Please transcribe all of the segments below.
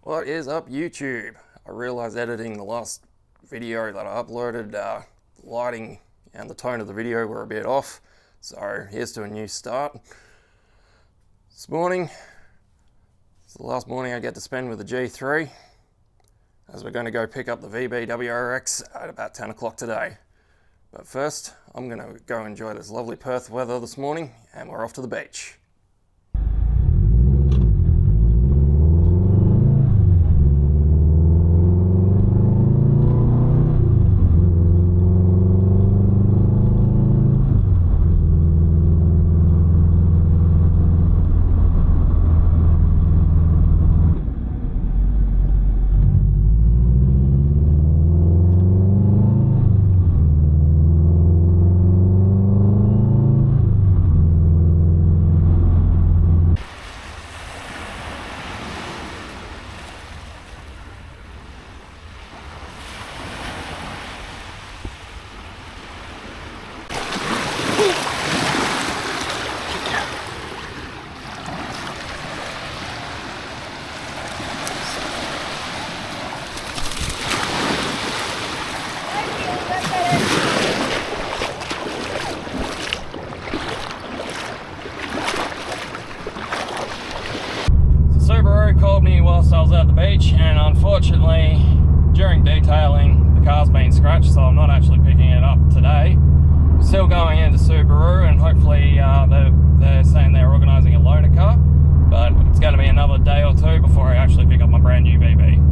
What is up, YouTube? I realized editing the last video that I uploaded, the lighting and the tone of the video were a bit off, so here's to a new start. This morning, it's the last morning I get to spend with the G3, as we're going to go pick up the VB WRX at about 10 o'clock today. But first, I'm going to go enjoy this lovely Perth weather this morning, and we're off to the beach. Subaru called me whilst I was at the beach, and unfortunately during detailing the car's been scratched, so I'm not actually picking it up today. Still going into Subaru, and hopefully they're saying they're organising a loaner car, but it's going to be another day or two before I actually pick up my brand new VB.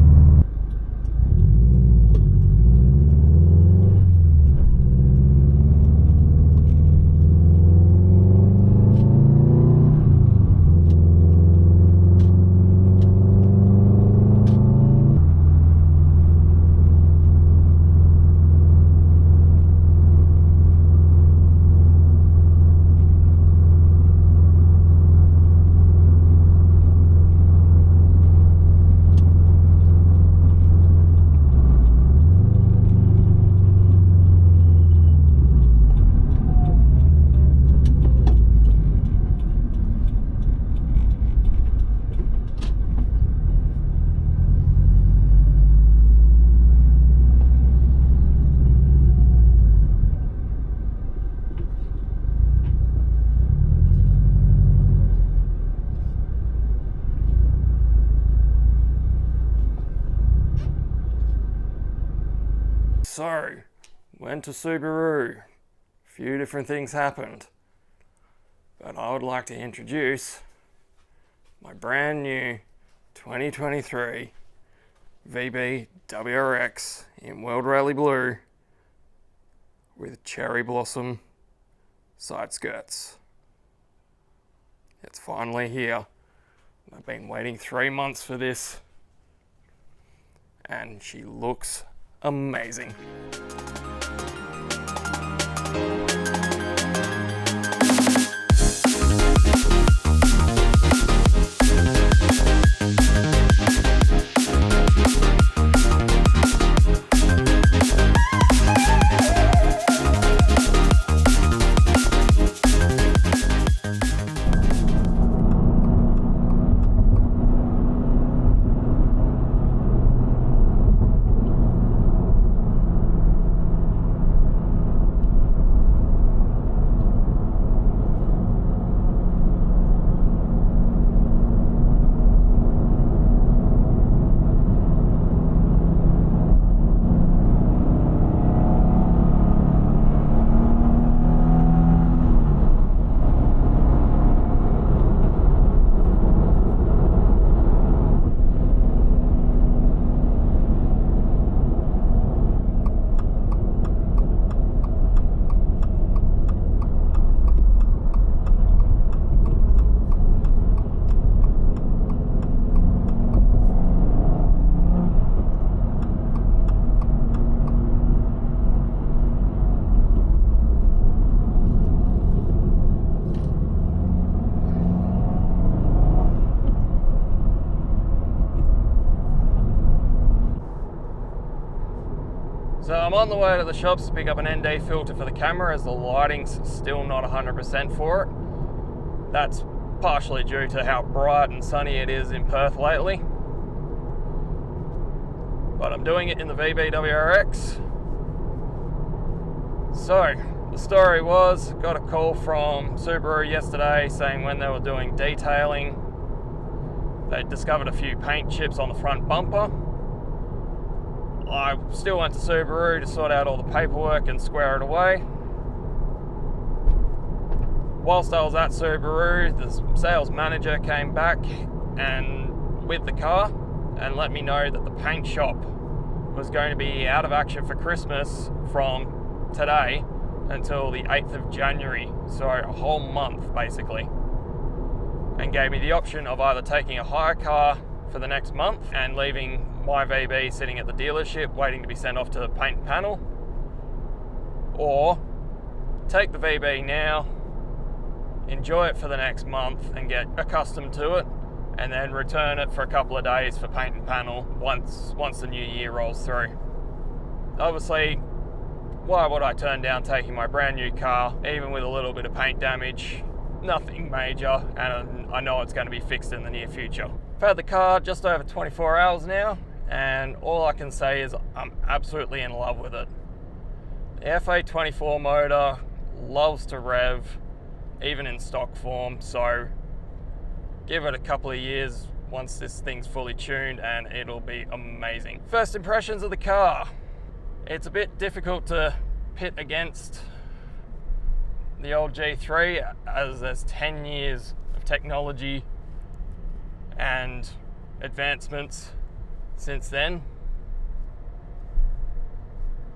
So, went to Subaru. A few different things happened, but I would like to introduce my brand new 2023 VB WRX in World Rally Blue with cherry blossom side skirts. It's finally here. I've been waiting 3 months for this, and she looks amazing. So I'm on the way to the shops to pick up an ND filter for the camera, as the lighting's still not 100% for it. That's partially due to how bright and sunny it is in Perth lately. but I'm doing it in the VB WRX. So the story was, got a call from Subaru yesterday saying when they were doing detailing, they discovered a few paint chips on the front bumper. I still went to Subaru to sort out all the paperwork and square it away. Whilst I was at Subaru, the sales manager came back and with the car and let me know that the paint shop was going to be out of action for Christmas from today until the 8th of January, so a whole month basically, and gave me the option of either taking a hire car for the next month and leaving my VB sitting at the dealership waiting to be sent off to the paint and panel, or take the VB now, enjoy it for the next month and get accustomed to it, and then return it for a couple of days for paint and panel once the new year rolls through. Obviously, why would I turn down taking my brand new car, even with a little bit of paint damage? Nothing major, and I know it's going to be fixed in the near future. I've had the car just over 24 hours now, and all I can say is I'm absolutely in love with it. The FA24 motor loves to rev, even in stock form, so give it a couple of years once this thing's fully tuned and it'll be amazing. First impressions of the car. It's a bit difficult to pit against the old G3 as there's 10 years of technology and advancements since then.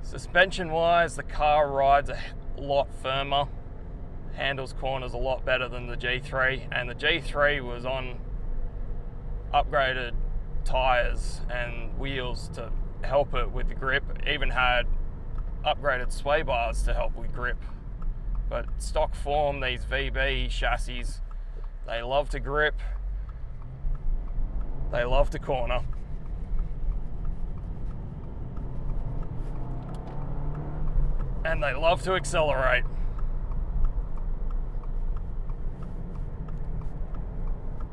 Suspension wise, the car rides a lot firmer, handles corners a lot better than the G3, and the G3 was on upgraded tires and wheels to help it with the grip. It even had upgraded sway bars to help with grip. But stock form, these VB chassis, they love to grip, they love to corner. And they love to accelerate.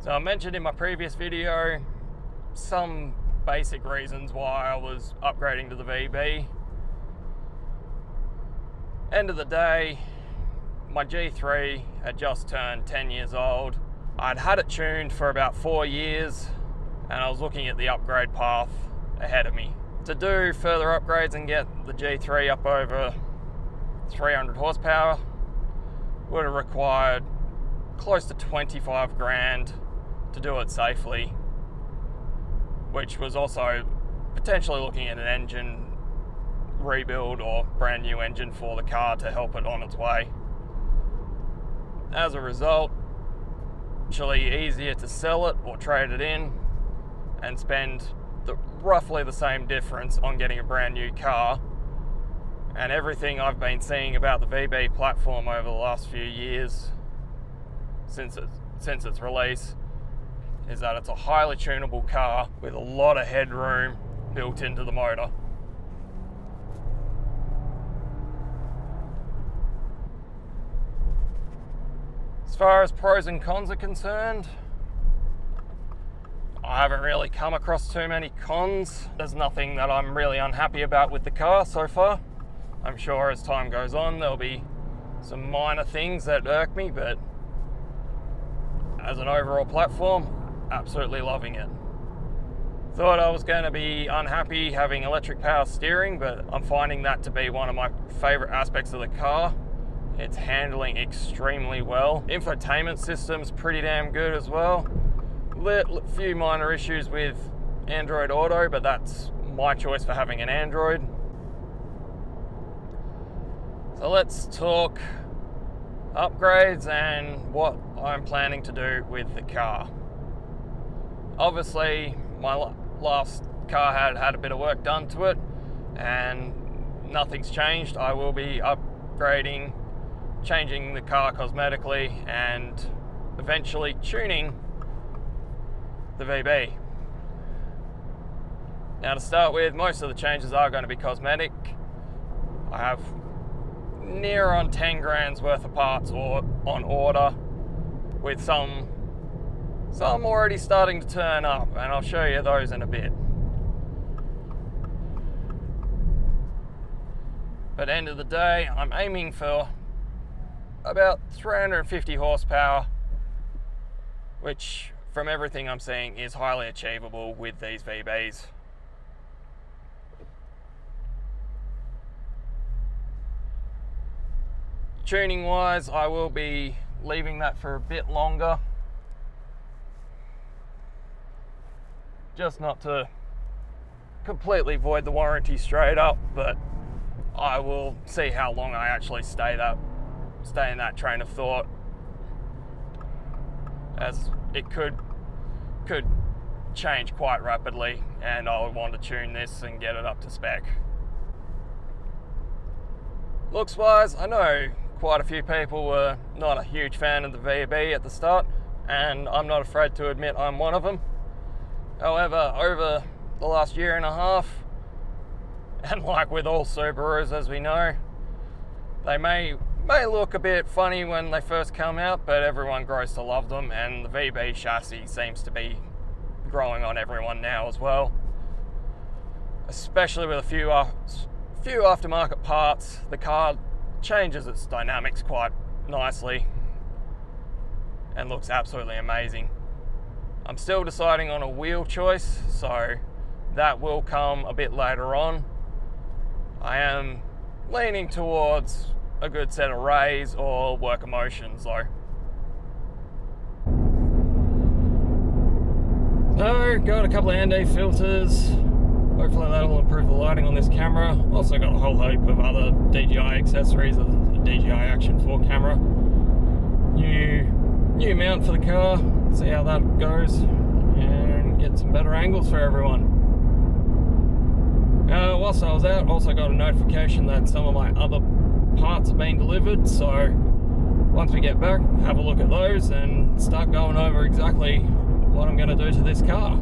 So I mentioned in my previous video some basic reasons why I was upgrading to the VB. End of the day, my G3 had just turned 10 years old. I'd had it tuned for about 4 years, and I was looking at the upgrade path ahead of me. To do further upgrades and get the G3 up over 300 horsepower would have required close to 25 grand to do it safely, which was also potentially looking at an engine rebuild or brand new engine for the car to help it on its way. As a result, actually easier to sell it or trade it in and spend roughly the same difference on getting a brand new car. And everything I've been seeing about the VB platform over the last few years since its release is that it's a highly tunable car with a lot of headroom built into the motor. As far as pros and cons are concerned, I haven't really come across too many cons. There's nothing that I'm really unhappy about with the car so far. I'm sure as time goes on there'll be some minor things that irk me, but as an overall platform, absolutely loving it. Thought I was going to be unhappy having electric power steering, but I'm finding that to be one of my favorite aspects of the car. It's handling extremely well. Infotainment system's pretty damn good as well. A few minor issues with Android Auto, but that's my choice for having an Android. So let's talk upgrades and what I'm planning to do with the car. Obviously, my last car had a bit of work done to it and nothing's changed. I will be upgrading, changing the car cosmetically and eventually tuning the VB. Now to start with, most of the changes are going to be cosmetic. I have near on 10 grand's worth of parts on order, with some already starting to turn up, and I'll show you those in a bit. But end of the day, I'm aiming for about 350 horsepower, which from everything I'm seeing is highly achievable with these VBs. Tuning wise, I will be leaving that for a bit longer, just not to completely void the warranty straight up, but I will see how long I actually stay in that train of thought, as it could change quite rapidly, and I would want to tune this and get it up to spec. Looks wise, I know quite a few people were not a huge fan of the VB at the start, and I'm not afraid to admit I'm one of them. However, over the last year and a half, and like with all Subarus as we know, they may look a bit funny when they first come out, but everyone grows to love them, and the VB chassis seems to be growing on everyone now as well. Especially with a few aftermarket parts, the car changes its dynamics quite nicely and looks absolutely amazing. I'm still deciding on a wheel choice, so that will come a bit later on. I am leaning towards a good set of Rays or Work Emotions though. So, got a couple of ND filters. Hopefully that'll improve the lighting on this camera. Also got a whole heap of other DJI accessories, the DJI Action 4 camera. New mount for the car, see how that goes, and get some better angles for everyone. Whilst I was out, also got a notification that some of my other parts have been delivered, so once we get back, have a look at those and start going over exactly what I'm going to do to this car.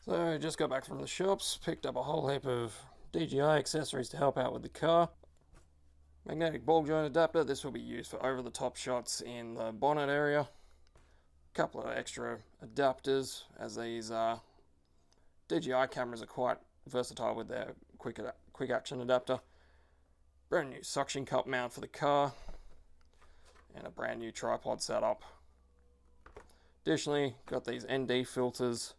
So just got back from the shops, picked up a whole heap of DJI accessories to help out with the car. Magnetic ball joint adapter, this will be used for over the top shots in the bonnet area. A couple of extra adapters, as these DJI cameras are quite versatile with their quick action adapter. Brand new suction cup mount for the car, and a brand new tripod setup. Additionally, got these ND filters,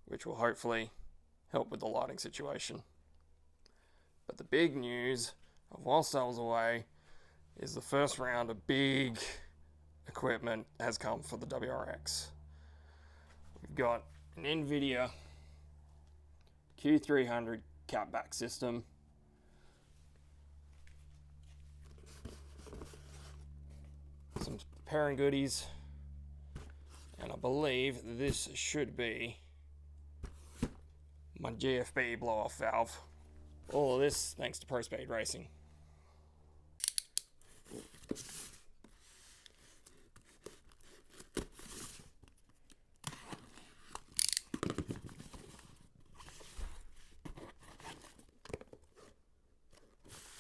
which will hopefully help with the lighting situation. But the big news of whilst I was away is the first round of big equipment has come for the WRX. We've got an NVIDIA Q300 catback system, some pairing goodies, and I believe this should be my GFB blow-off valve. All of this thanks to Pro Speed Racing.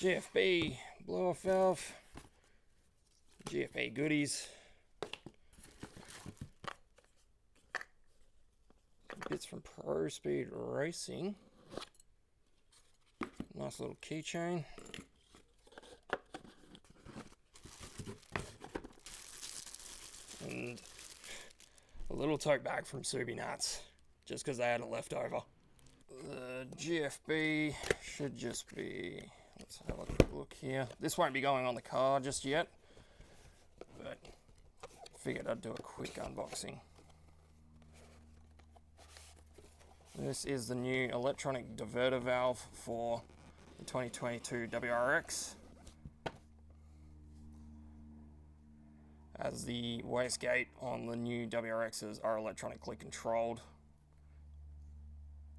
GFB blow-off valve, GFB goodies, some bits from Pro Speed Racing, Nice little keychain. And a little tote bag from Subaru, just because they had it left over. The GFB should just be, let's have a quick look here. This won't be going on the car just yet, but figured I'd do a quick unboxing. This is the new electronic diverter valve for the 2022 WRX. As the wastegate on the new WRXs are electronically controlled.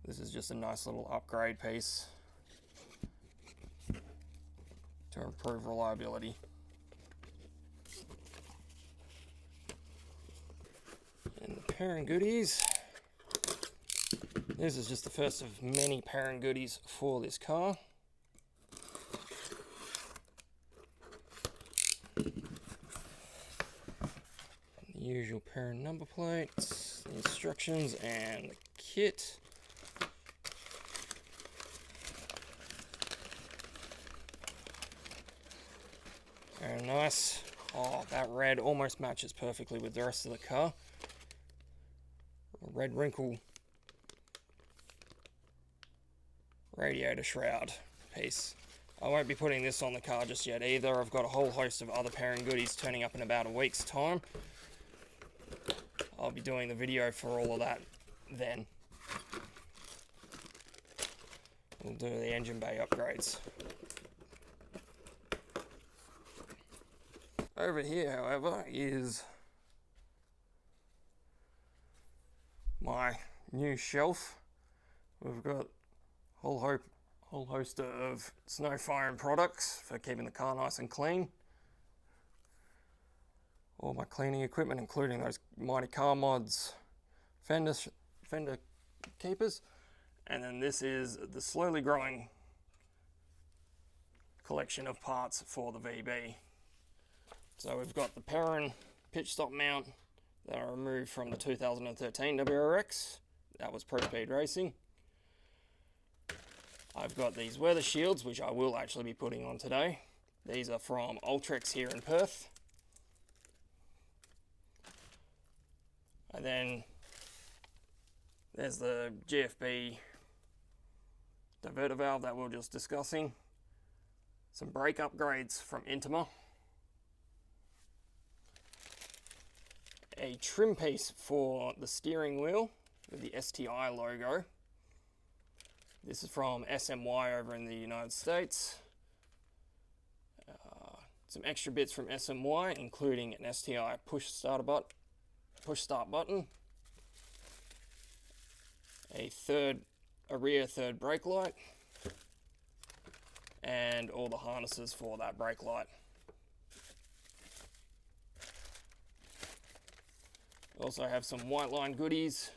This is just a nice little upgrade piece to improve reliability. And the pairing goodies. This is just the first of many pairing goodies for this car. The usual pairing number plates, the instructions, and the kit. Very nice. Oh, that red almost matches perfectly with the rest of the car. A red wrinkle radiator shroud piece. I won't be putting this on the car just yet either. I've got a whole host of other pairing goodies turning up in about a week's time. I'll be doing the video for all of that then. We'll do the engine bay upgrades. Over here, however, is my new shelf. We've got a whole host of snow firing products for keeping the car nice and clean. All my cleaning equipment, including those mighty car mods, fender keepers, and then this is the slowly growing collection of parts for the VB. So we've got the Perrin pitch stop mount that I removed from the 2013 WRX. That was Pro Speed Racing. I've got these weather shields, which I will actually be putting on today. These are from Ultrex here in Perth. And then there's the GFB diverter valve that we were just discussing. Some brake upgrades from Intima. A trim piece for the steering wheel with the STI logo. This is from SMY over in the United States. Some extra bits from SMY, including an STI push start button, a rear third brake light, and all the harnesses for that brake light. Also have some white line goodies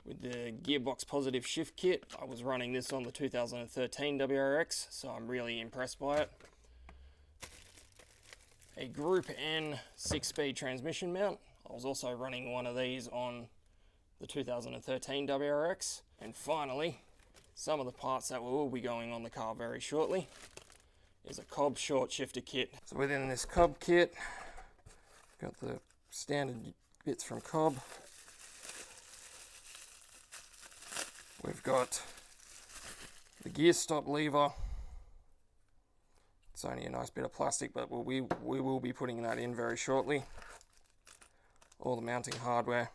with the gearbox positive shift kit. I was running this on the 2013 WRX, so I'm really impressed by it. A Group N 6-speed transmission mount. I was also running one of these on the 2013 WRX. And finally, some of the parts that will be going on the car very shortly is a Cobb short shifter kit. So within this Cobb kit, got the standard bits from Cobb. We've got the gear stop lever. It's only a nice bit of plastic, but we will be putting that in very shortly. All the mounting hardware.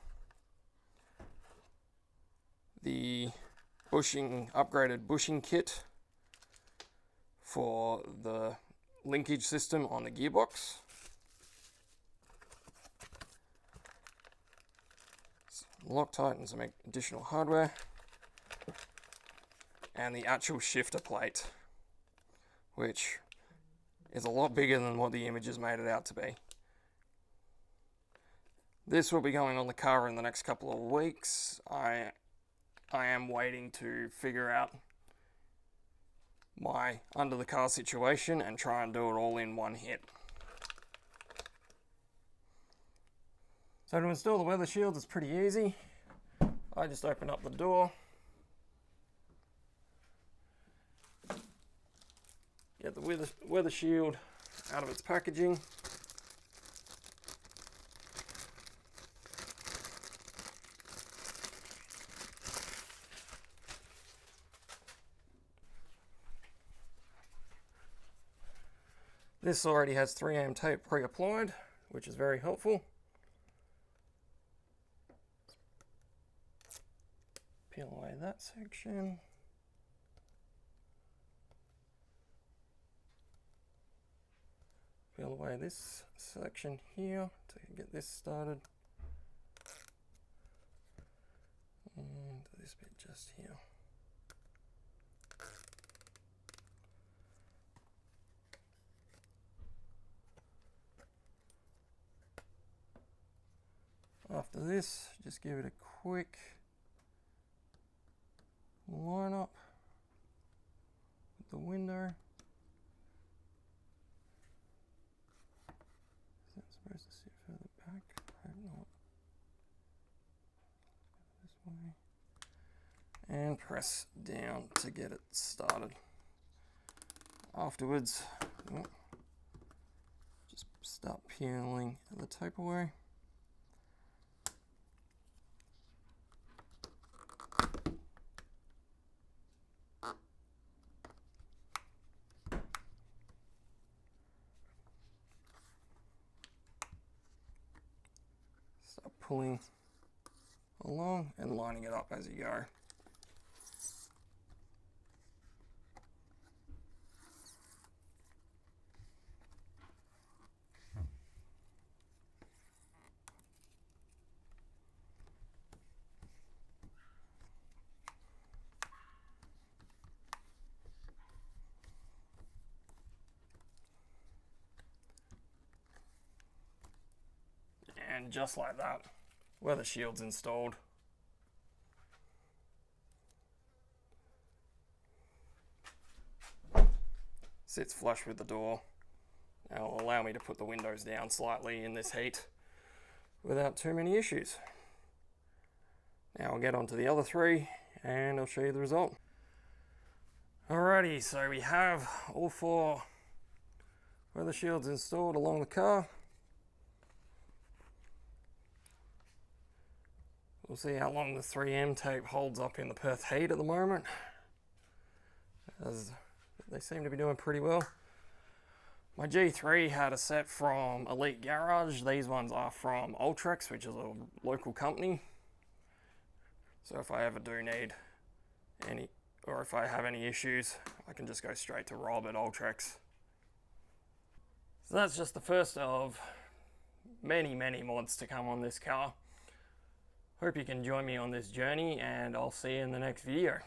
The upgraded bushing kit for the linkage system on the gearbox. Some Loctite and some additional hardware. And the actual shifter plate, which is a lot bigger than what the images made it out to be. This will be going on the car in the next couple of weeks. I am waiting to figure out my under the car situation and try and do it all in one hit. So to install the weather shields is pretty easy. I just open up the door. get the weather shield out of its packaging. This already has 3M tape pre-applied, which is very helpful. Peel away that section. Peel away this section here to get this started. And this bit just here. After this, just give it a quick line up with the window. Is that supposed to sit further back? I hope not. This way. And press down to get it started. Afterwards, just start peeling the tape away. Start pulling along and lining it up as you go. And just like that, weather shield's installed. Sits flush with the door. Now it'll allow me to put the windows down slightly in this heat without too many issues. Now I'll get on to the other three and I'll show you the result. Alrighty, so we have all 4 weather shields installed along the car. We'll see how long the 3M tape holds up in the Perth heat at the moment, as they seem to be doing pretty well. My G3 had a set from Elite Garage. These ones are from Ultrex, which is a local company. So if I ever do need any, or if I have any issues, I can just go straight to Rob at Ultrex. So that's just the first of many, many mods to come on this car. Hope you can join me on this journey, and I'll see you in the next video.